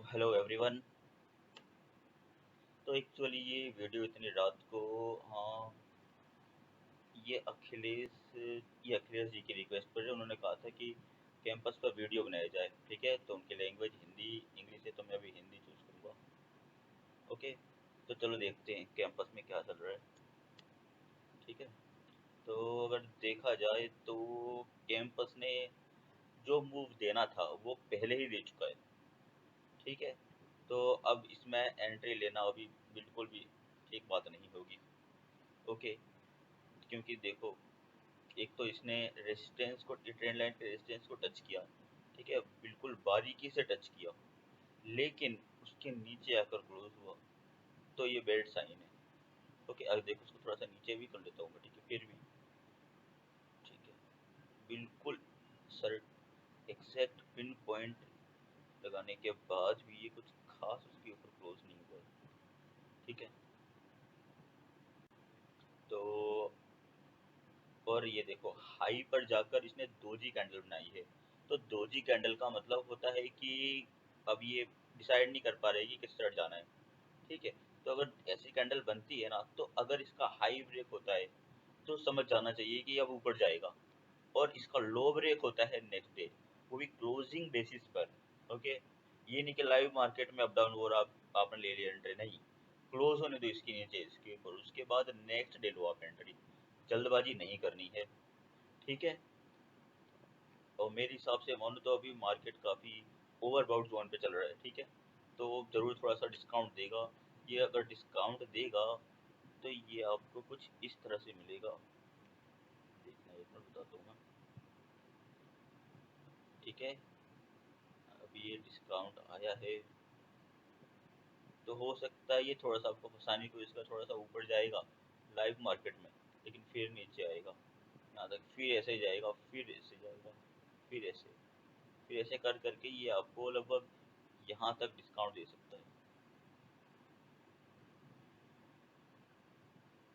Hello everyone. तो actually ये video इतनी रात को, हाँ, ये अखिलेश जी की रिक्वेस्ट पर उन्होंने कहा था कि कैंपस पर वीडियो बनाया जाए। ठीक है, तो उनकी लैंग्वेज हिंदी इंग्लिश है, तो मैं अभी हिंदी चूज करूँगा। ओके, तो चलो देखते हैं कैंपस में क्या चल रहा है। ठीक है, तो अगर देखा जाए तो कैंपस ने जो मूव देना था वो पहले ही दे चुका है। ठीक है, तो अब इसमें एंट्री लेना अभी बिल्कुल भी ठीक बात नहीं होगी। ओके, क्योंकि देखो, एक तो इसने रेजिस्टेंस को, ट्रेन लाइन के रेजिस्टेंस को टच किया। ठीक है, बिल्कुल बारीकी से टच किया, लेकिन उसके नीचे आकर क्लोज हुआ, तो ये बेल्ट साइन है। ओके, अब देखो उसको थोड़ा सा नीचे भी कर लेता हूँ मैं। ठीक है, फिर भी ठीक है, बिल्कुल सर, एग्जैक्ट पिन पॉइंट लगाने के बाद भी ये कुछ खास उसके ऊपर क्लोज नहीं हुआ। ठीक है, तो और ये देखो, हाई पर जाकर इसने दोजी कैंडल बनाई है। तो दोजी कैंडल का मतलब होता है कि अब ये डिसाइड नहीं कर पा रहे कि किस तरफ जाना है। ठीक है, तो अगर ऐसी कैंडल बनती है ना, तो अगर इसका हाई ब्रेक होता है तो समझ जाना चाहिए कि अब ऊपर जाएगा। और इसका लो ब्रेक होता है नेक्स्ट डे, वो भी क्लोजिंग बेसिस पर। ओके, ये नहीं कि लाइव मार्केट में अप डाउन हो रहा, आपने ले लिया एंट्री, नहीं। क्लोज होने दो इसके नीचे, इसके ऊपर, उसके बाद नेक्स्ट डे लो आप एंट्री। जल्दबाजी नहीं करनी है। ठीक है, और मेरे हिसाब से मानो तो अभी मार्केट काफ़ी ओवरबाउट जोन पे चल रहा है। ठीक है, तो वो ज़रूर थोड़ा सा डिस्काउंट देगा। ये अगर डिस्काउंट देगा तो ये आपको कुछ इस तरह से मिलेगा। देखना, एक मिनट बताता हूँ मैं। ठीक है, अभी ये डिस्काउंट आया है, तो हो सकता है ये थोड़ा सा आपको फंसाने की, इसका थोड़ा सा ऊपर जाएगा लाइव मार्केट में, लेकिन फिर नीचे आएगा यहाँ तक, फिर ऐसे जाएगा, फिर ऐसे जाएगा, फिर ऐसे, फिर ऐसे कर करके ये आपको लगभग यहाँ तक डिस्काउंट दे सकता है।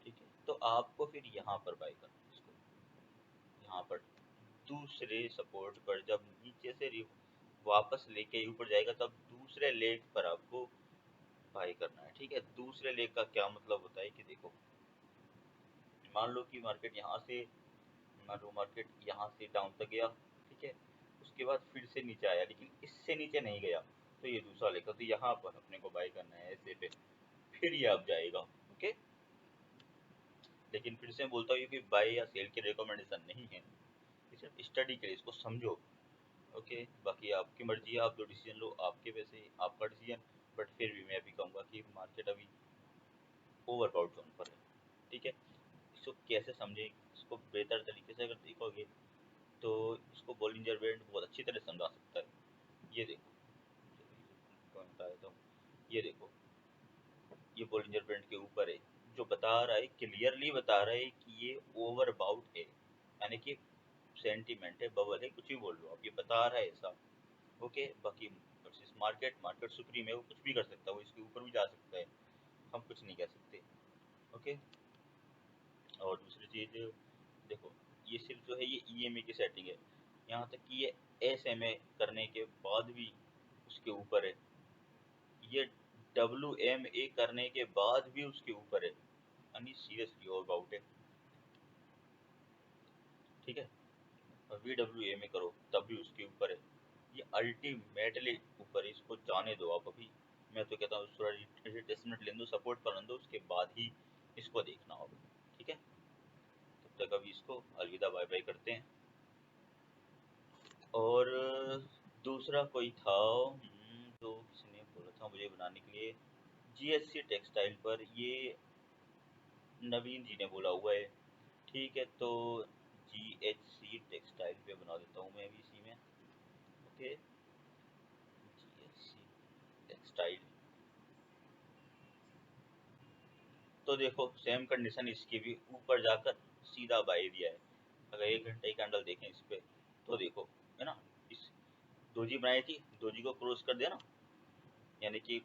ठीक है, तो आपको फिर यहाँ पर बाई करना है इसको, यहाँ पर दूसरे सपोर्ट पर, जब नीचे से वापस लेके ऊपर जाएगा तब दूसरे लेग पर आपको बाई करना है। ठीक है, दूसरे लेग का क्या मतलब होता है कि देखो, मान लो कि मार्केट यहाँ से, मान लो मार्केट यहाँ से डाउन तक गया। ठीक है, उसके बाद फिर से नीचे आया, लेकिन इससे नीचे नहीं गया, तो ये दूसरा लेग था, तो यहाँ पर अपने को बाई करना है ऐसे पे, फिर ये अब जाएगा। ओके, लेकिन फिर से बोलता हूँ कि बाई या सेल की रिकमेंडेशन नहीं है, सिर्फ स्टडी के लिए, इसको समझो। ओके, बाकी आपकी मर्जी है, आप जो डिसीजन लो, आपके वैसे आपका डिसीजन। बट फिर भी मैं अभी कहूँगा कि मार्केट अभी ओवरबाउट जोन पर है। ठीक है, इसको कैसे समझें, इसको बेहतर तरीके से अगर देखोगे तो इसको बॉलिंजर बैंड बहुत अच्छी तरह समझा सकता है। ये देखो, तो बता देता हूँ, ये देखो, ये बॉलिंजर बैंड के ऊपर है, जो बता रहा है, क्लियरली बता रहा है कि ये ओवरबाउट है, यानी कि सेंटीमेंट है, बबल है, कुछ भी बोल लो आप, ये बता रहा है ऐसा। ओके, बाकी वर्सेस मार्केट, मार्केट सुप्रीम है, वो कुछ भी कर सकता है, वो इसके ऊपर भी जा सकता है, हम कुछ नहीं कह सकते। ओके, और दूसरी चीज़ देखो, ये सिर्फ जो है ये ईएमए की सेटिंग है, यहाँ तक कि ये एसएमए करने के बाद भी उसके ऊपर है, ये डब्ल्यूएमए करने के बाद भी उसके ऊपर है, यानी सीरियसली और बाउट है। ठीक है, और वीडब्ल्यूएमए करो तब भी उसके ऊपर है, ये अल्टीमेटली ऊपर है, इसको जाने दो आप अभी। मैं तो कहता हूँ थोड़ा रिट्रेसमेंट लेने दो, सपोर्ट पर दो, उसके बाद ही इसको देखना होगा। ठीक है, तब तक अभी इसको अलविदा बाय बाय करते हैं। और दूसरा कोई था, जो किसी ने बोला था मुझे बनाने के लिए, जीएससी टेक्सटाइल पर, ये नवीन जी ने बोला हुआ है। ठीक है, तो जीएचसी टेक्सटाइल पे बना देता हूँ मैं अभी इसी में। ओके, जीएचसी टेक्सटाइल, तो देखो सेम कंडीशन इसकी भी, ऊपर जाकर सीधा बाई दिया है। अगर 1 घंटे की कैंडल देखें इस पे, तो देखो, है ना, इस दोजी बनाई थी, दोजी को क्रॉस कर दिया ना, यानी कि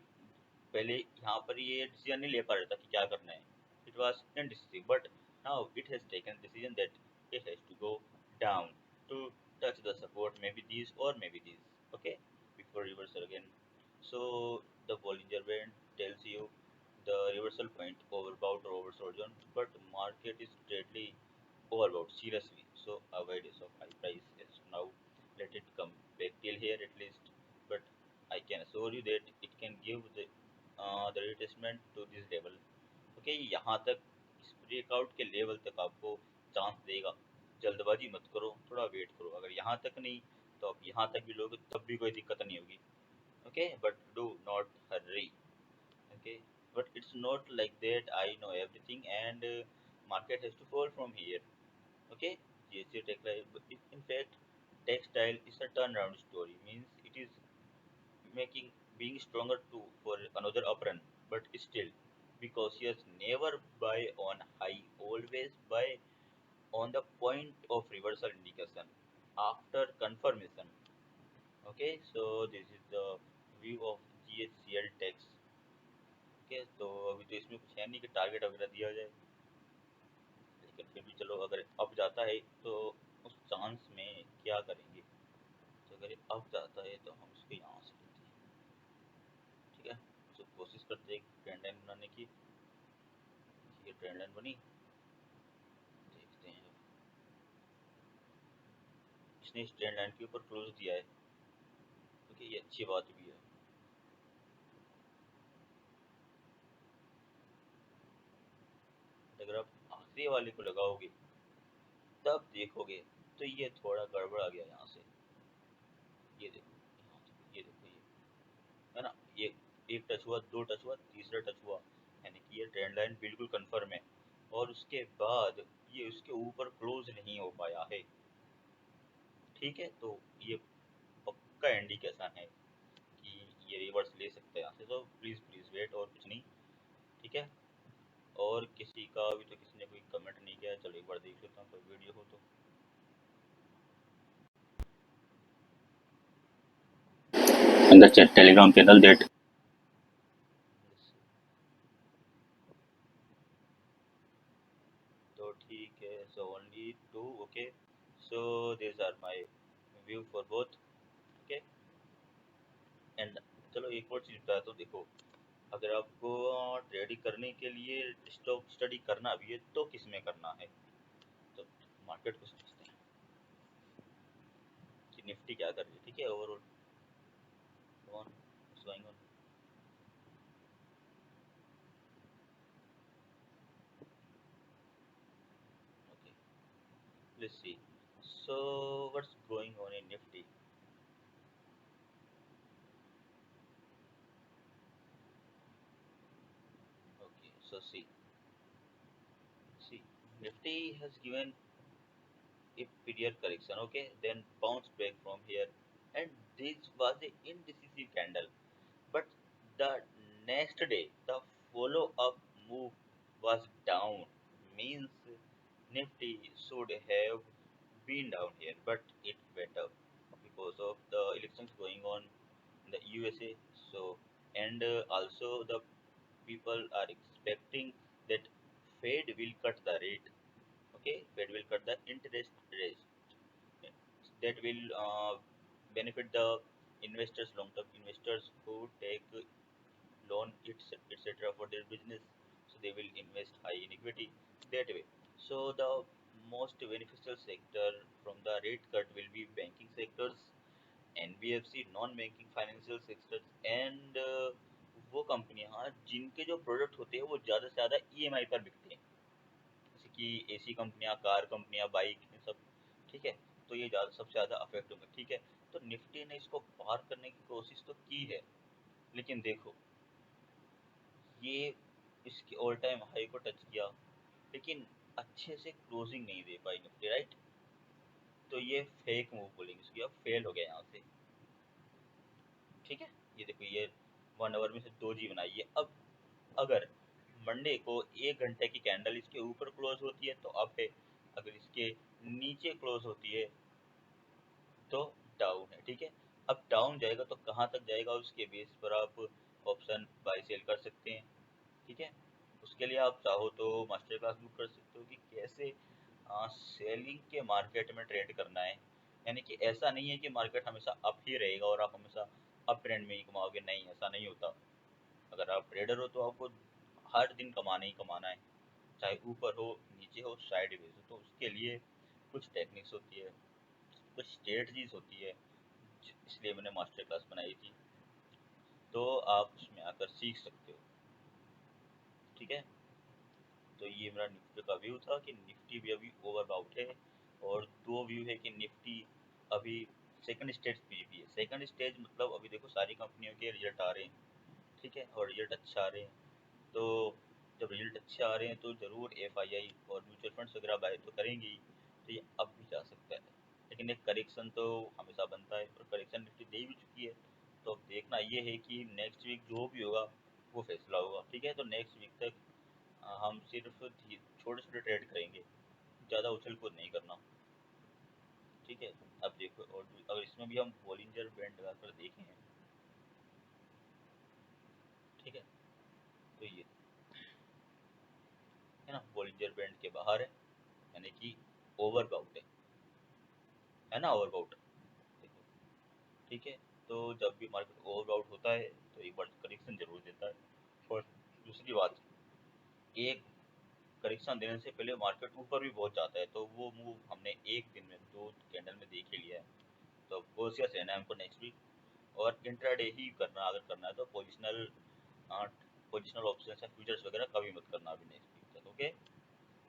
पहले यहाँ पर ये डिसीजन नहीं ले पा रहा था कि क्या करना है, it was indecisive, but now it has taken decision that it has to go down to touch the support, may be this और may be this. Okay, before reversal again. So the Bollinger Band tells you the reversal point overbought or oversold zone, but market is deadly overbought seriously. So avoid this of high price as now. Let it come back till here at least. But I can assure you that it can give the retracement to this level. Okay, यहाँ तक इस breakout के level तक आपको chance देगा। जल्दबाजी मत करो, थोड़ा वेट करो। अगर यहाँ तक नहीं तो आप यहाँ तक भी लोगे तब भी कोई दिक्कत नहीं होगी। Okay, but do not Hari. Okay, but it's not like that I know everything and market has to fall from here. Okay, JC textile, in fact textile is a turnaround story, means it is making being stronger too for another uptrend, but still be cautious. Never buy on high, always buy on the point of reversal indication after confirmation. Okay, so this is the view of GHCL text. Okay, तो अभी तो इसमें कुछ है नहीं कि target वगैरह दिया जाए, लेकिन फिर भी चलो अगर अप जाता है तो उस चांस में क्या करेंगे। तो अगर अप जाता है तो हम इसको यहाँ से लेते हैं। ठीक है, तो कोशिश करते हैं ट्रेंड लाइन बनाने की। ये ट्रेंड लाइन बनी, देखते हैं। इसने इस ट्रेंड लाइन के ऊपर क्लोज दिया है, क्योंकि ये अच्छी बात भी है। अगर आप आखिरी वाले को लगाओगे तब देखोगे तो ये थोड़ा गड़बड़ आ गया यहाँ से। ये देखो यहाँ से, ये देखो ये है ना, ये एक टच हुआ, दो टच हुआ, तीसरा टच हुआ, यानी कि ये ट्रेंड लाइन बिल्कुल कंफर्म है। और उसके बाद ये उसके ऊपर क्लोज नहीं हो पाया है। ठीक है, तो ये पक्का इंडिकेशन है कि ये रिवर्स ले सकते हैं यहाँ से। तो प्लीज़ प्लीज़ वेट, और कुछ नहीं। ठीक है, और किसी का अभी तो किसी ने कोई कमेंट नहीं किया है। चलो एक बार देख लेता हूँ कोई वीडियो हो तो। in the chat telegram channel that तो ठीक है, so only two. Okay, so this are my view for both. Okay, and चलो एक और चीज़ बताता हूँ। देखो, अगर आपको ट्रेडिंग करने के लिए स्टॉक स्टडी करना भी है तो किस में करना है। तो मार्केट को समझते हैं कि निफ्टी क्या कर रही है। ठीक है, overall on going on. Okay, let's see. So what's going on in Nifty. Okay, so see Nifty has given a period correction, okay, then bounce back from here, and this was a indecisive candle. But the next day the follow up move was down, means Nifty should have been down here, but it went up because of the elections going on in the USA. So, and also the people are expecting that Fed will cut the rate. Okay, Fed will cut the interest rate. That will benefit the investors, long term investors who take loan etc for their business. So they will invest high in equity that way. So the most beneficial sector from the rate cut will be banking sectors, NBFC, non banking financial sectors, and वो कंपनियां जिनके जो product होते हैं वो ज़्यादा से ज़्यादा ईएमआई पर बिकते हैं, जैसे कि एसी कंपनियां, कार कंपनियां, बाइक, ये सब। ठीक है, तो ये ज़्यादा सबसे ज़्यादा अफेक्ट होंगे। ठीक है, तो निफ्टी ने इसको पार करने की कोशिश तो की है, लेकिन देखो ये इसके ऑल टाइम हाई को टच किया, लेकिन अच्छे से क्लोजिंग नहीं दे पाई निफ्टी, राइट। तो ये फेक मूव बोलेंगे इसकी, अब फेल हो गया यहाँ से। ठीक है, ये देखो ये 1 आवर में से 2G बनाई है। अब अगर मंडे को 1 घंटे की कैंडल इसके ऊपर क्लोज होती है तो अप है, अगर इसके नीचे क्लोज होती है तो डाउन है। ठीक है, अब डाउन जाएगा तो कहाँ तक जाएगा, उसके बेस पर आप ऑप्शन बाय सेल कर सकते हैं। ठीक है, उसके लिए आप चाहो तो मास्टर क्लास बुक कर सकते हो कि कैसे सेलिंग के मार्केट में ट्रेड करना है। यानी कि ऐसा नहीं है कि मार्केट हमेशा अप ही रहेगा और आप हमेशा अप ट्रेंड में ही कमाओगे, नहीं ऐसा नहीं होता। अगर आप ट्रेडर हो तो आपको हर दिन कमाना ही कमाना है, चाहे ऊपर हो नीचे हो साइडवेज हो। तो उसके लिए कुछ टेक्निक्स होती है, कुछ स्ट्रेटजीज होती है, इसलिए मैंने मास्टर क्लास बनाई थी, तो आप उसमें आकर सीख सकते हो। ठीक है, तो ये मेरा निफ्टी का व्यू था कि निफ्टी भी अभी ओवरबाउट है, और दो व्यू है कि निफ्टी अभी सेकंड स्टेज पे भी है। सेकंड स्टेज मतलब अभी देखो सारी कंपनियों के रिजल्ट आ रहे हैं, ठीक है, और रिजल्ट अच्छा आ रहे हैं, तो जब रिजल्ट अच्छे आ रहे हैं तो ज़रूर एफआईआई और म्यूचुअल फंड्स वगैरह बाय तो करेंगे ही, तो ये अब भी जा सकता है। लेकिन एक करेक्शन तो हमेशा बनता है, और करेक्शन निफ्टी दे भी चुकी है, तो अब देखना ये है कि नेक्स्ट वीक जो भी होगा वो फैसला होगा। ठीक है, तो नेक्स्ट वीक तक हम सिर्फ छोटे छोटे ट्रेड करेंगे, ज़्यादा उछल कूद नहीं करना। ठीक है, अब देखो, और अगर इसमें भी हम बॉलिंजर बैंड लगाकर देखें, ठीक है, तो ये है ना, बॉलिंजर बैंड के बाहर है, यानी कि ओवरबाउट है ना, ओवरबाउट। देखो, ठीक है, तो जब भी मार्केट ओवरबाउट होता है तो एक बार करेक्शन जरूर देता है। और दूसरी बात, एक करेक्शन देने से पहले मार्केट ऊपर भी बहुत जाता है, तो वो मूव हमने एक दिन में दो कैंडल में देख ही लिया है। तो कोशिश रहना है हमको नेक्स्ट वीक, और इंट्राडे ही करना, अगर करना है तो पोजिशनल पोजिशनल ऑप्शन या फ्यूचर्स वगैरह कभी मत करना अभी नेक्स्ट वीक तक। ओके,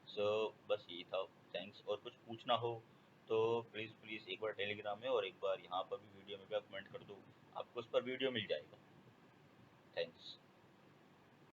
सो बस यही था। थैंक्स, और कुछ पूछना हो तो प्लीज़ प्लीज़ एक बार टेलीग्राम में और एक बार यहाँ पर भी वीडियो में भी आप कमेंट कर दो, आपको उस पर वीडियो मिल जाएगा। थैंक्स।